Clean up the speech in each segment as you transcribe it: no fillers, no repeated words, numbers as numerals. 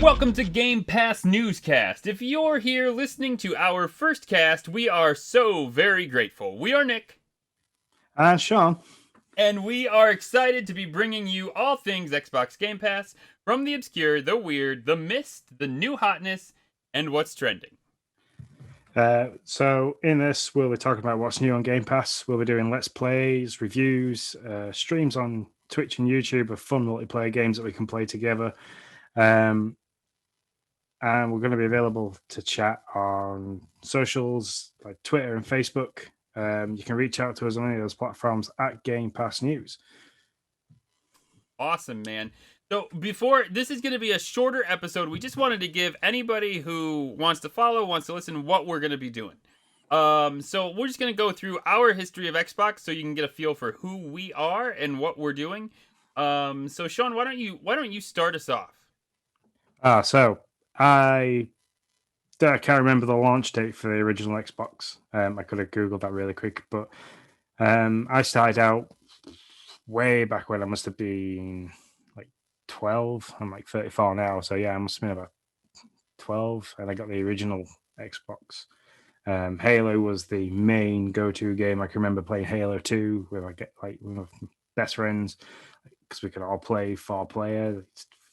Welcome to Game Pass Newscast. If you're here listening to our first cast, we are so very grateful. We are Nick. And Sean. And we are excited to be bringing you all things Xbox Game Pass, from the obscure, the weird, the missed, the new hotness, and what's trending. So in this, we'll be talking about what's new on Game Pass. We'll be doing Let's Plays, reviews, streams on Twitch and YouTube of fun multiplayer games that we can play together. And we're going to be available to chat on socials like Twitter and Facebook. You can reach out to us on any of those platforms at Game Pass News. Awesome, man. So this is going to be a shorter episode. We just wanted to give anybody who wants to follow, wants to listen, what we're going to be doing. So we're just going to go through our history of Xbox so you can get a feel for who we are and what we're doing. So Sean, why don't you start us off? So I can't remember the launch date for the original Xbox. I could have Googled that really quick, but I started out way back when. I must have been like 12. I'm like 34 now. So yeah, I must have been about 12. And I got the original Xbox. Halo was the main go-to game. I can remember playing Halo 2 with with my best friends because we could all play 4-player.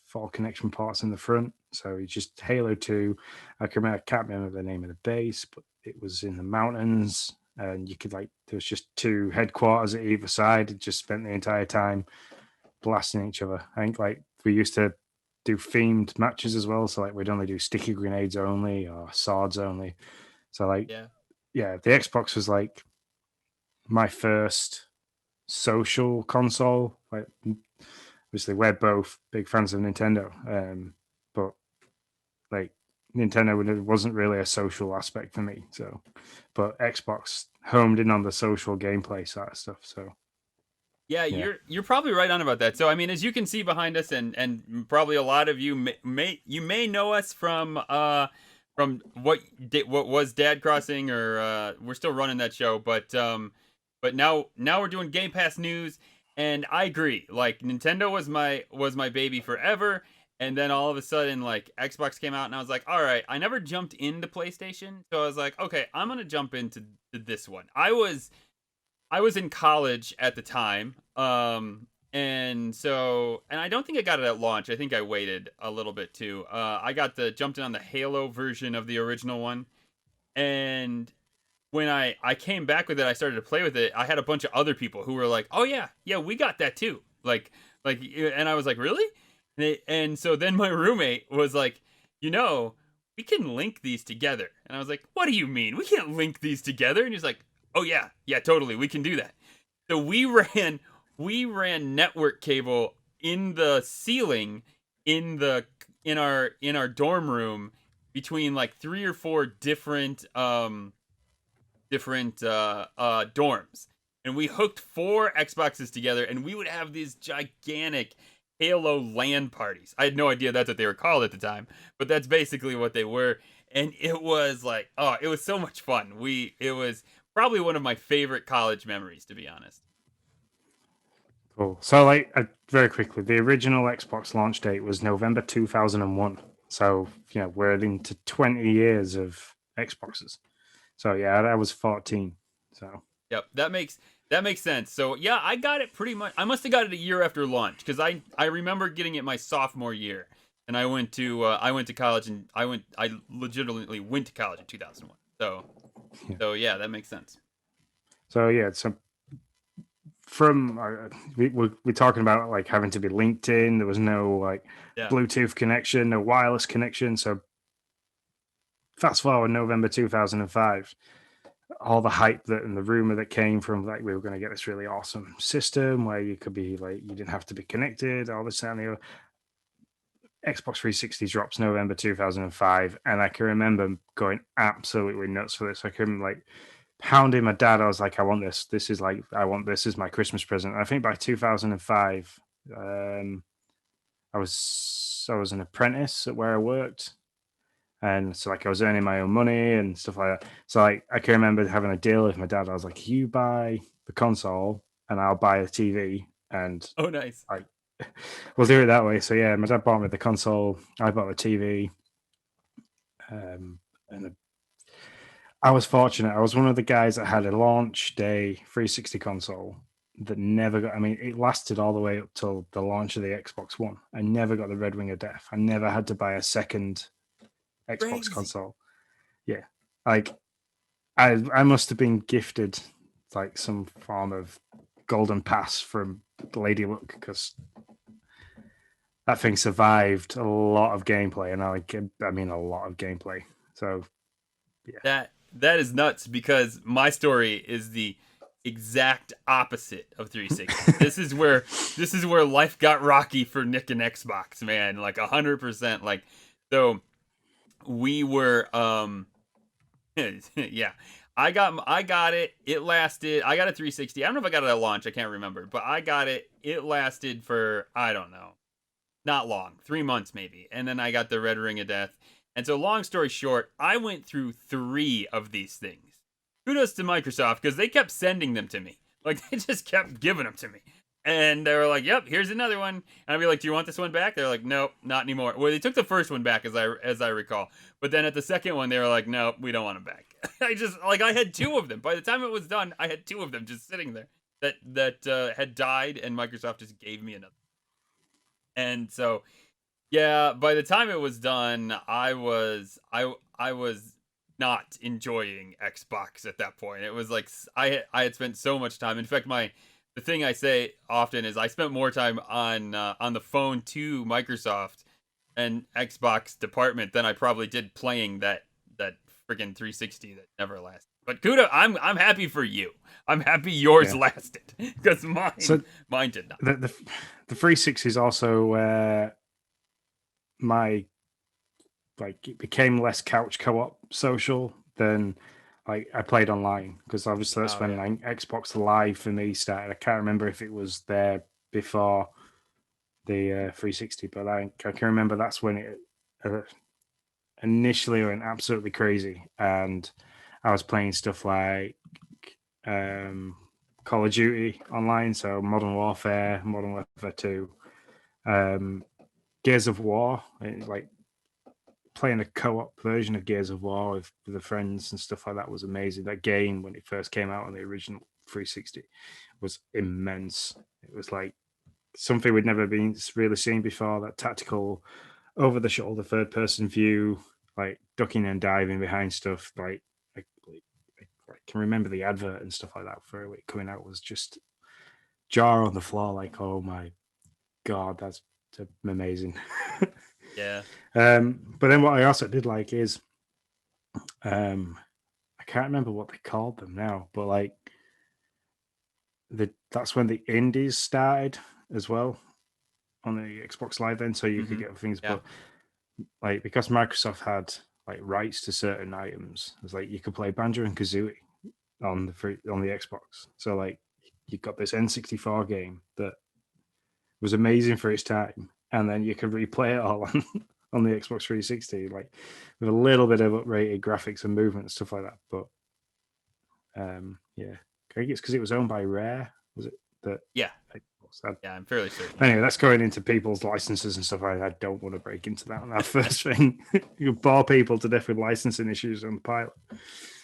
4 connection ports in the front. So it's just Halo 2. I can't remember the name of the base, but it was in the mountains. And you could there was just 2 headquarters at either side. It just spent the entire time blasting each other. I think we used to do themed matches as well. So we'd only do sticky grenades only or swords only. So the Xbox was my first social console. Obviously, we're both big fans of Nintendo, but Nintendo wasn't really a social aspect for me. So, but Xbox homed in on the social gameplay side of stuff. So, yeah. You're probably right on about that. So, I mean, as you can see behind us, and probably a lot of you may know us from what was Dad Crossing, or we're still running that show, but now we're doing Game Pass News. And I agree. Nintendo was my baby forever, and then all of a sudden, Xbox came out, and I was like, all right. I never jumped into PlayStation, so I was like, okay, I'm gonna jump into this one. I was in college at the time, and I don't think I got it at launch. I think I waited a little bit too. I jumped in on the Halo version of the original one, and when I came back with it, I started to play with it. I had a bunch of other people who were like, "Oh yeah, we got that too." And I was like, "Really?" And so then my roommate was like, "We can link these together." And I was like, "What do you mean? We can't link these together?" And he's like, "Oh yeah, totally, we can do that." So we ran network cable in the ceiling in our dorm room between 3 or 4 different dorms, and we hooked 4 Xboxes together, and we would have these gigantic Halo LAN parties. I had no idea that's what they were called at the time, but that's basically what they were. And it was it was so much fun. It was probably one of my favorite college memories, to be honest. Cool. So very quickly, the original Xbox launch date was November 2001. So we're into 20 years of Xboxes. So yeah, I was 14. So yep, that makes sense. So yeah, I got it pretty much. I must have got it a year after launch, because I remember getting it my sophomore year, and I went to college, and I legitimately went to college in 2001. So yeah, that makes sense. So yeah, from we're talking about having to be linked in. There was no Bluetooth connection, no wireless connection. So fast forward November 2005, all the hype and the rumor that came from we were going to get this really awesome system where you could be you didn't have to be connected, all this and the other. Xbox 360 drops November 2005, and I can remember going absolutely nuts for this. I couldn't pounding my dad. I was like, I want this. This is I want this as my Christmas present. And I think by 2005, I was an apprentice at where I worked. And so I was earning my own money and stuff like that. So I can remember having a deal with my dad. I was like, you buy the console, and I'll buy a TV, and Oh, nice. like we'll do it that way. So yeah, my dad bought me the console, I bought the TV, and I was fortunate. I was one of the guys that had a launch day 360 console that never got. I mean, it lasted all the way up till the launch of the Xbox One. I never got the Red Ring of Death. I never had to buy a second Xbox Crazy. console. Yeah, like I must have been gifted like some form of golden pass from Lady Luck, because that thing survived a lot of gameplay, and I mean a lot of gameplay. So yeah, That is nuts because my story is the exact opposite of 360. This is where life got rocky for Nick and Xbox, man. Like 100%. Like, so we were yeah. I got it. It lasted. I got a 360. I don't know if I got it at launch. I can't remember, but I got it. It lasted for, I don't know, not long, 3 months maybe, and then I got the Red Ring of Death. And so, long story short, I went through 3 of these things. Kudos to Microsoft because they kept sending them to me. Like, they just kept giving them to me. And they were like, "Yep, here's another one." And I'd be like, "Do you want this one back?" They're like, "Nope, not anymore." Well, they took the first one back, as I recall. But then at the second one, they were like, "Nope, we don't want them back." I had 2 of them. By the time it was done, I had 2 of them just sitting there that had died, and Microsoft just gave me another. And so, yeah, by the time it was done, I was not enjoying Xbox at that point. It was like I had spent so much time. In fact, the thing I say often is I spent more time on the phone to Microsoft and Xbox department than I probably did playing that freaking 360 that never lasted. But kudos, I'm happy for you. I'm happy yours yeah. lasted because So mine did not. the 360 is also where my like it became less couch co-op social than like I played online, because obviously that's Oh when yeah. like Xbox Live for me started. I can't remember if it was there before the 360, but I can remember that's when it uh, initially went absolutely crazy, and I was playing stuff like um, Call of Duty online, so Modern Warfare, Modern Warfare 2, um, Gears of War, like playing a co-op version of Gears of War with the friends and stuff like that was amazing. That game, when it first came out on the original 360, was immense. It was like something we'd never been really seen before. That tactical, over-the-shoulder third-person view, like ducking and diving behind stuff. I can remember the advert and stuff like that for it coming out was just jaw on the floor. Like, oh my god, that's amazing. Yeah. But then what I also did like is I can't remember what they called them now, but like that's when the indies started as well on the Xbox Live then, so you could Hmm. get things. Yeah. But like because Microsoft had like rights to certain items, it's like you could play Banjo and Kazooie on the Xbox. So like you got this N64 game that was amazing for its time, and then you could replay it all on the Xbox 360, like with a little bit of uprated graphics and movement and stuff like that. But yeah, I think it's because it was owned by Rare. Was it that? Yeah. Xbox had? Yeah. I'm fairly certain. Yeah. Anyway, that's going into people's licenses and stuff. I don't want to break into that. And that first thing, you bore people to death with licensing issues on the pilot.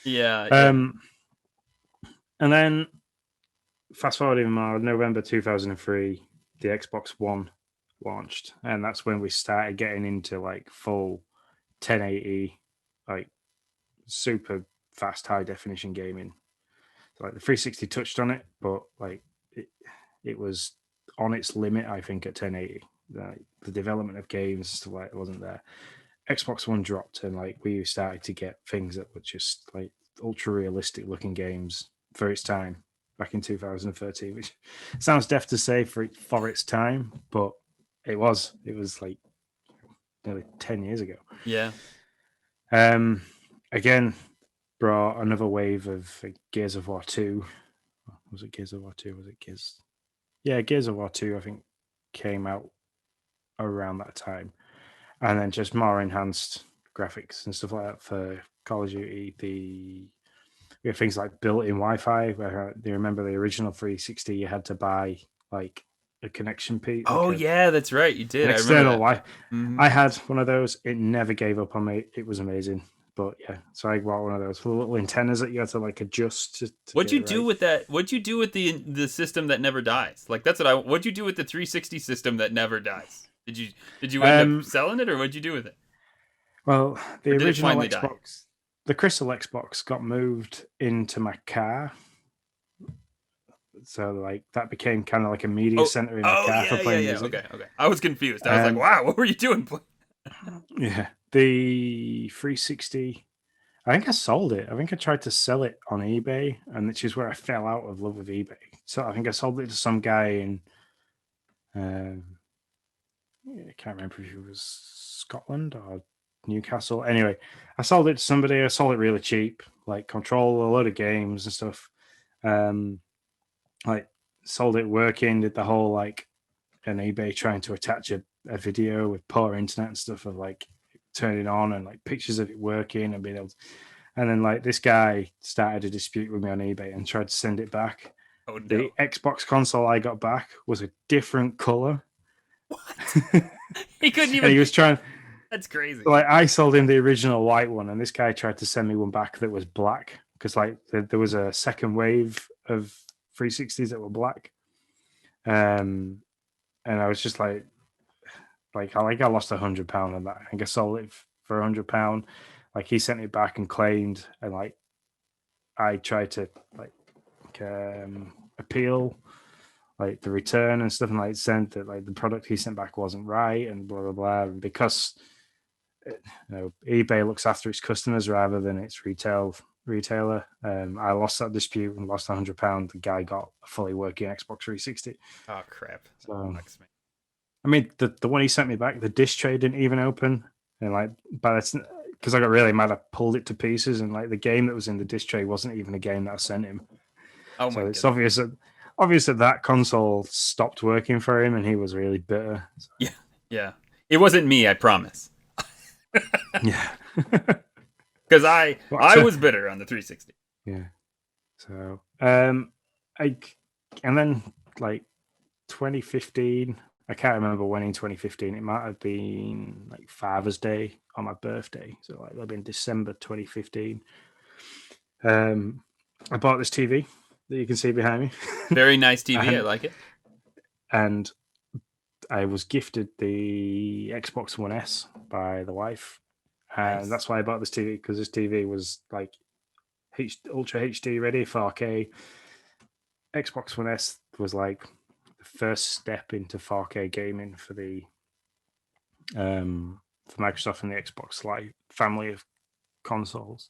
Yeah. Yeah. Um, and then fast forward even more, November 2003, the Xbox One launched, and that's when we started getting into like full 1080, like super fast, high definition gaming. So, like the 360 touched on it, but like it was on its limit, I think, at 1080. The development of games like it wasn't there. Xbox One dropped, and like we started to get things that were just like ultra realistic looking games for its time back in 2013, which sounds deft to say for its time, but it was like nearly 10 years ago. Yeah. Um, again, brought another wave of Gears of War 2. Was it Gears of War 2? Was it Gears? Yeah, Gears of War 2, I think, came out around that time. And then just more enhanced graphics and stuff like that for Call of Duty. The We have things like built-in Wi-Fi. Where do you remember the original 360? You had to buy like a connection piece, like Oh yeah, that's right. You an did. I remember external that. Wi. Hmm. I had one of those. It never gave up on me. It was amazing. But yeah, so I bought one of those for the little antennas that you had to like adjust to What'd get you it do right. with that? What'd you do with the system that never dies? Like that's what I. What'd you do with the 360 system that never dies? Did you end up Um, selling it, or what'd you do with it, well, the or did it original finally die? Xbox, the Crystal Xbox, got moved into my car, so like that became kind of like a media Oh, center in my oh car for yeah, yeah, playing yeah. music. Okay, okay. I was confused. I was like, Um, wow, what were you doing? yeah, the 360. I think I sold it. I think I tried to sell it on eBay, and which is where I fell out of love with eBay. So I think I sold it to some guy in, um, I can't remember if it was Scotland or Newcastle. Anyway, I sold it to somebody. I sold it really cheap, like Control, a load of games and stuff. Um, like sold it working, did the whole like an eBay trying to attach a video with poor internet and stuff of like turning on and like pictures of it working and being able to, and then like this guy started a dispute with me on eBay and tried to send it back. Oh The no. Xbox console I got back was a different color. What? He couldn't And even. he was trying, That's crazy. like, I sold him the original white one, and this guy tried to send me one back that was black because like there was a second wave of 360s that were black. Um, and I was just like I lost £100 on that. I think I sold it for £100. Like he sent it back and claimed, and like I tried to like appeal like the return and stuff, and like sent that like the product he sent back wasn't right and blah blah blah. And because eBay looks after its customers rather than its retailer, I lost that dispute and lost £100. The guy got a fully working Xbox 360. Oh crap. That So sucks, man. I mean, the one he sent me back, the disc tray didn't even open, and like, but because I got really mad, I pulled it to pieces, and like the game that was in the disc tray wasn't even a game that I sent him. Oh my So it's goodness. obvious that that console stopped working for him, and he was really bitter. So, Yeah, yeah. It wasn't me, I promise. yeah, Because I but I was bitter on the 360. yeah. So I and then like 2015. I can't remember when in 2015. It might have been like Father's Day on my birthday. So like it'll be in December 2015. Um, I bought this TV that you can see behind me, Very nice TV. I and like it. and I was gifted the Xbox One S by the wife, and Nice. that's why I bought this TV because this TV was like Ultra HD ready, 4K. Xbox One S was like the first step into 4K gaming for Microsoft and the Xbox like family of consoles.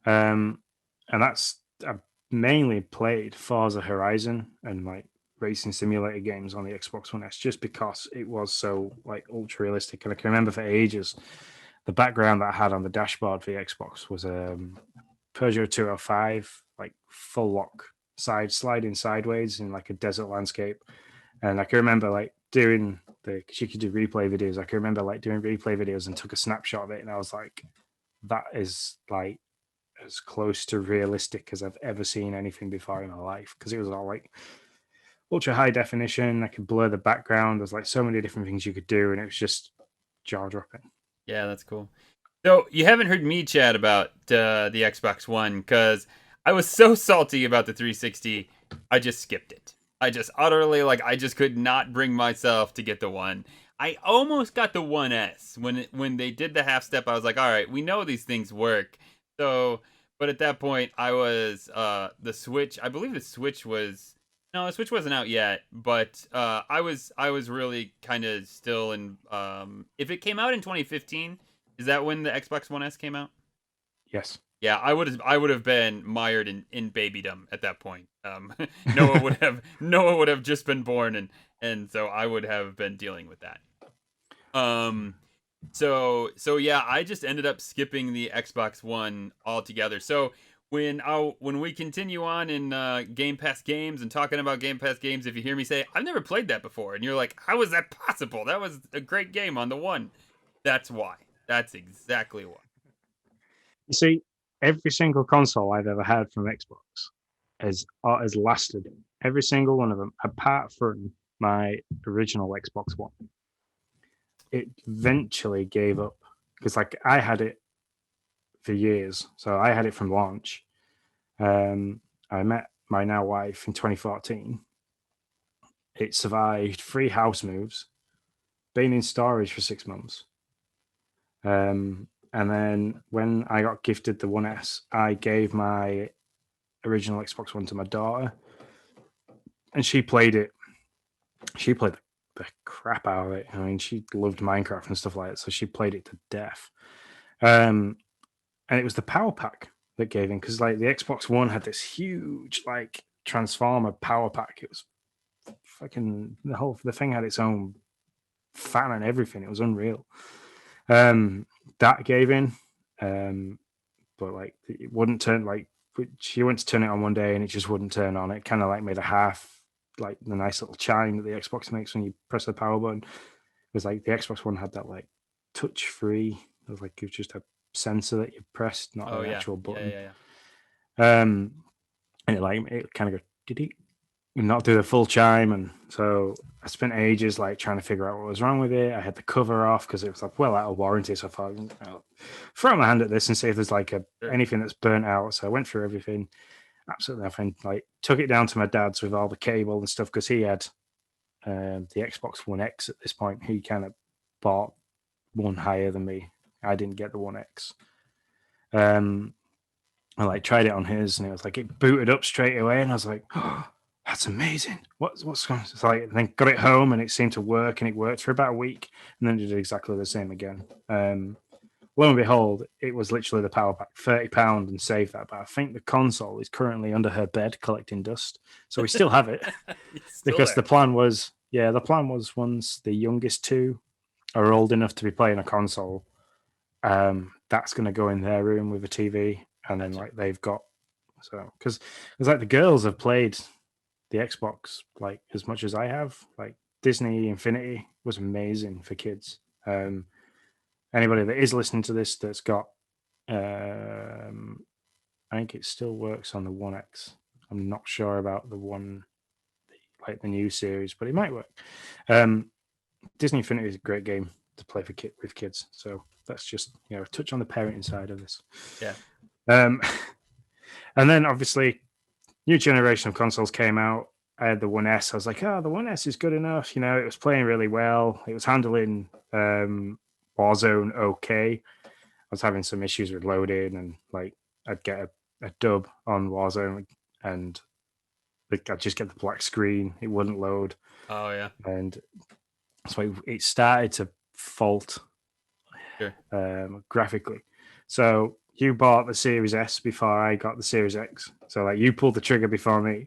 Um, and that's I mainly played Forza Horizon and like racing simulator games on the Xbox One S just because it was so like ultra realistic. And I can remember for ages the background that I had on the dashboard for the Xbox was Peugeot 205, like full lock sliding sideways in like a desert landscape. And I can remember like doing because you could do replay videos. I can remember like doing replay videos and took a snapshot of it, and I was like, that is like as close to realistic as I've ever seen anything before in my life because it was all like ultra high definition. I could blur the background. There's like so many different things you could do, and it was just jaw dropping. Yeah, that's cool. So you haven't heard me chat about the Xbox One because I was so salty about the 360, I just skipped it. I just utterly I just could not bring myself to get the one. I almost got the 1S when they did the half step. I was like, all right, we know these things work. So, but at that point, I was the Switch. I believe the Switch was no, the Switch wasn't out yet. But I was really kind of still in. If it came out in 2015. Is that when the Xbox One S came out? Yes. Yeah, I would have been mired in babydom at that point. Noah would have just been born, and so I would have been dealing with that. Um so yeah, I just ended up skipping the Xbox One altogether. So when we continue on in Game Pass games and talking about Game Pass games, if you hear me say I've never played that before, and you're like, how is that possible? That was a great game on the one. That's why. That's exactly why. You see, every single console I've ever had from Xbox has lasted. Every single one of them, apart from my original Xbox One. It eventually gave up because, like, I had it for years, so I had it from launch. I met my now wife in 2014. It survived 3 house moves, been in storage for 6 months. And then when I got gifted the One S, I gave my original Xbox One to my daughter, and she played it. She played the crap out of it. I mean, she loved Minecraft and stuff like that, so she played it to death. And it was the power pack that gave in because, like, the Xbox One had this huge, like, transformer power pack. It was fucking the thing had its own fan and everything. It was unreal. That gave in, but like it wouldn't turn. Like, she went to turn it on one day and it just wouldn't turn on. It kind of like made a half, like the nice little chime that the Xbox makes when you press the power button. It was like the Xbox One had that like touch free. It was like it was just a sensor that you pressed, not Oh an yeah, actual button. yeah. And it kind of go did it not do the full chime, and so I spent ages like trying to figure out what was wrong with it. I had the cover off because it was like well out of warranty, so I thought I'll throw my hand at this and see if there's like Sure. anything that's burnt out. So I went through everything, absolutely nothing. Like took it down to my dad's with all the cable and stuff because he had the Xbox One X at this point. He kind of bought one higher than me. I didn't get the One X. I like tried it on his, and it was like it booted up straight away, and I was like, "Oh, that's amazing! What's going on?" It's like, and then got it home, and it seemed to work, and it worked for about a week, and then did exactly the same again. Lo and behold, it was literally the power pack, £30, and saved that. But I think the console is currently under her bed collecting dust, so we still have it because the plan was, once the youngest two are old enough to be playing a console, that's going to go in their room with a TV, and then like they've got because it's like the girls have played the Xbox like as much as I have. Like Disney Infinity was amazing for kids. Anybody that is listening to this that's got, I think it still works on the One X. I'm not sure about the one like the new series, but it might work. Disney Infinity is a great game to play with kids. So that's just touch on the parenting side of this. Yeah. And then obviously, new generation of consoles came out. I had the One S. I was like, oh, the One S is good enough. It was playing really well. It was handling Warzone okay. I was having some issues with loading, and like I'd get a dub on Warzone, and I'd just get the black screen. It wouldn't load. Oh yeah. And so it started to fault graphically. So you bought the Series S before I got the Series X. So like you pulled the trigger before me.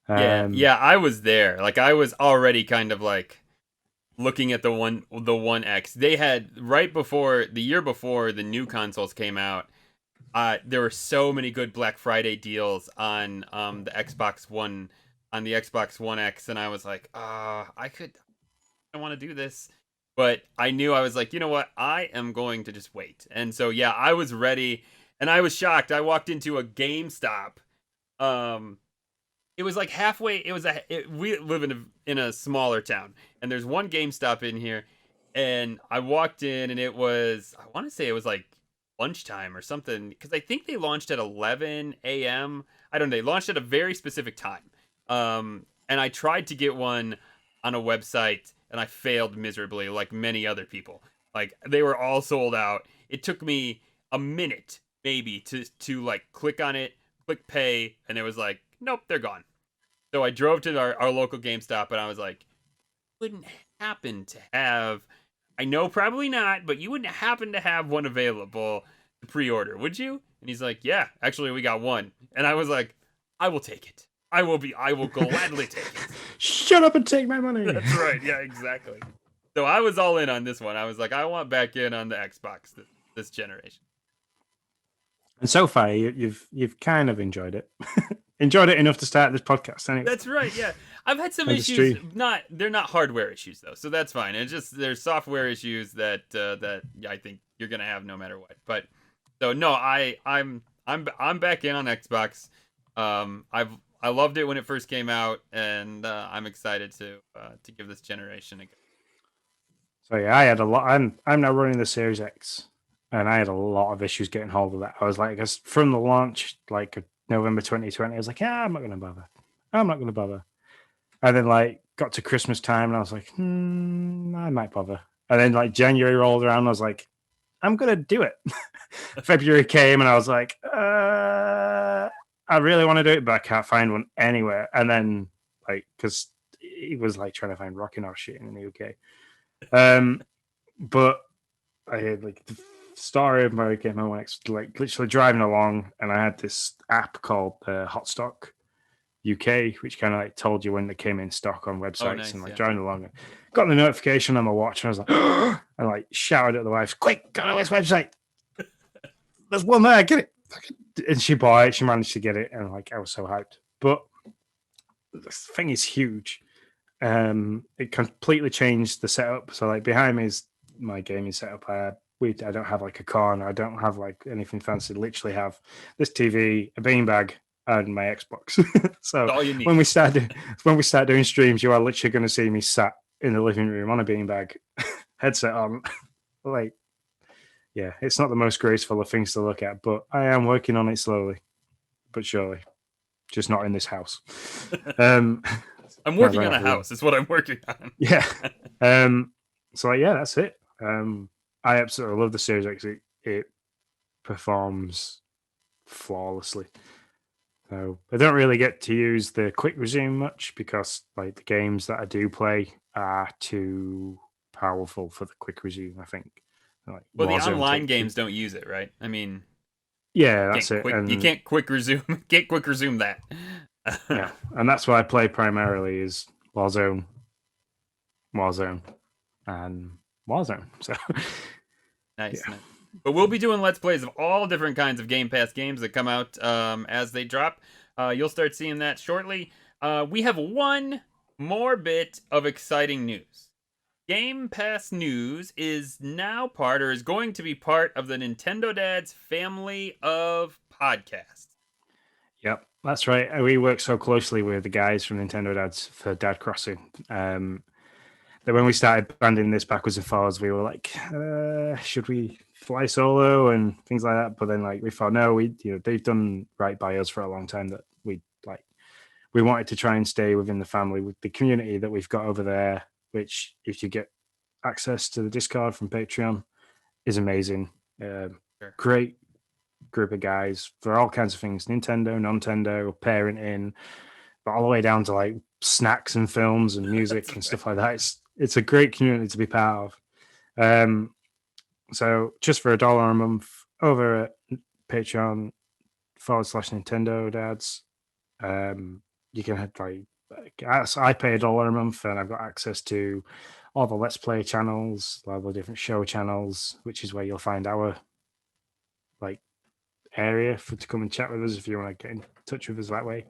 Yeah, I was there. Like I was already kind of like looking at the One X. They had right before the year before the new consoles came out. There were so many good Black Friday deals on the Xbox One X, and I was like, I want to do this, but I knew I was like, you know what, I am going to just wait. And so yeah, I was ready, and I was shocked. I walked into a GameStop. It was like halfway. We live in a smaller town, and there's one GameStop in here, and I walked in, and it was, I want to say it was like lunchtime or something, because I think they launched at 11 a.m. I don't know. They launched at a very specific time. And I tried to get one on a website, and I failed miserably, like many other people. Like they were all sold out. It took me a minute maybe to like click on it, click pay, and it was like, nope, they're gone. So I drove to our local GameStop, and I was like, wouldn't happen to have, I know probably not, but you wouldn't happen to have one available to pre-order, would you? And he's like, yeah, actually we got one. And I was like, I will take it. I will gladly take it. Shut up and take my money. That's right. Yeah, exactly. So I was all in on this one. I was like, I want back in on the Xbox this generation. And so far, you've kind of enjoyed it. Enjoyed it enough to start this podcast, anyway. That's right. Yeah, I've had some issues. They're not hardware issues though, so that's fine. It's just there's software issues that I think you're gonna have no matter what. But So no, I'm back in on Xbox. I loved it when it first came out, and I'm excited to give this generation a go. So yeah, I had a lot. I'm now running the Series X, and I had a lot of issues getting hold of that. I was like, 'cause from the launch, like November 2020, I was like, yeah, I'm not gonna bother. I'm not gonna bother. And then like got to Christmas time, and I was like, I might bother. And then like January rolled around, and I was like, I'm gonna do it. February came, and I was like, I really want to do it, but I can't find one anywhere. And then like because it was like trying to find rocking horse shit in the UK. But I had like the story of my Game on X, like literally driving along, and I had this app called Hot Stock UK, which kind of like told you when they came in stock on Oh, websites, nice, and like yeah. driving along, and got the notification on my watch, and I was like, and like shouted at the wife, "Quick, go to this website! There's one there, get it!" And she bought it. She managed to get it, and like I was so hyped. But this thing is huge. It completely changed the setup. So like behind me is my gaming setup. I don't have like a corner. I don't have like anything fancy. Literally have this TV, a beanbag, and my Xbox. So All you need. when we start doing streams, you are literally going to see me sat in the living room on a beanbag, headset on. Like, yeah, it's not the most graceful of things to look at, but I am working on it slowly, but surely. Just not in this house. I'm working on a house. Is what I'm working on. Yeah. So like, yeah, that's it. I absolutely love the Series X. It performs flawlessly. So I don't really get to use the quick resume much because like the games that I do play are too powerful for the quick resume, I think. Like Well, the Warzone online games don't use it, right? I mean, yeah, that's it. you And can't quick resume can't quick resume that. yeah, and that's what I play primarily is Warzone, Warzone, and Warzone. So Nice, yeah. nice. But we'll be doing Let's Plays of all different kinds of Game Pass games that come out as they drop. You'll start seeing that shortly. We have one more bit of exciting news. Game Pass News is now part, or is going to be part, of the Nintendodads family of podcasts. Yep, that's right. We work so closely with the guys from Nintendodads for Dad Crossing. That when we started banding this backwards and forwards, we were like, should we fly solo and things like that? But then like we thought, no, they've done right by us for a long time that we wanted to try and stay within the family with the community that we've got over there, which if you get access to the Discord from Patreon is amazing. Sure. Great group of guys for all kinds of things, Nintendo, Nintendo, parenting, but all the way down to like snacks and films and music and stuff like that. It's a great community to be part of. So just for $1 a month over at Patreon/Nintendo you can have like I pay $1 a month and I've got access to all the Let's Play channels, all the different show channels, which is where you'll find our like area to come and chat with us if you want to get in touch with us that way.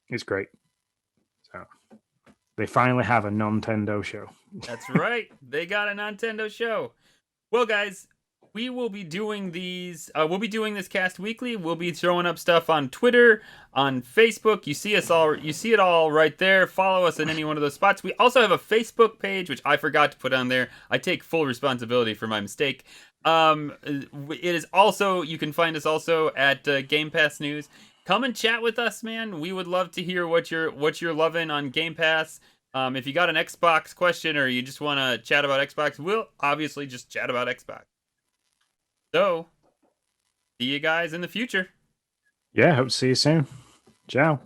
It's great. So they finally have a Nintendo show. That's right. They got a Nintendo show. Well, guys, we will be doing these. We'll be doing this cast weekly. We'll be throwing up stuff on Twitter, on Facebook. You see us all. You see it all right there. Follow us in any one of those spots. We also have a Facebook page, which I forgot to put on there. I take full responsibility for my mistake. It is also, you can find us also at Game Pass News. Come and chat with us, man. We would love to hear what you're loving on Game Pass. If you got an Xbox question or you just want to chat about Xbox, we'll obviously just chat about Xbox. So, see you guys in the future. Yeah, hope to see you soon. Ciao.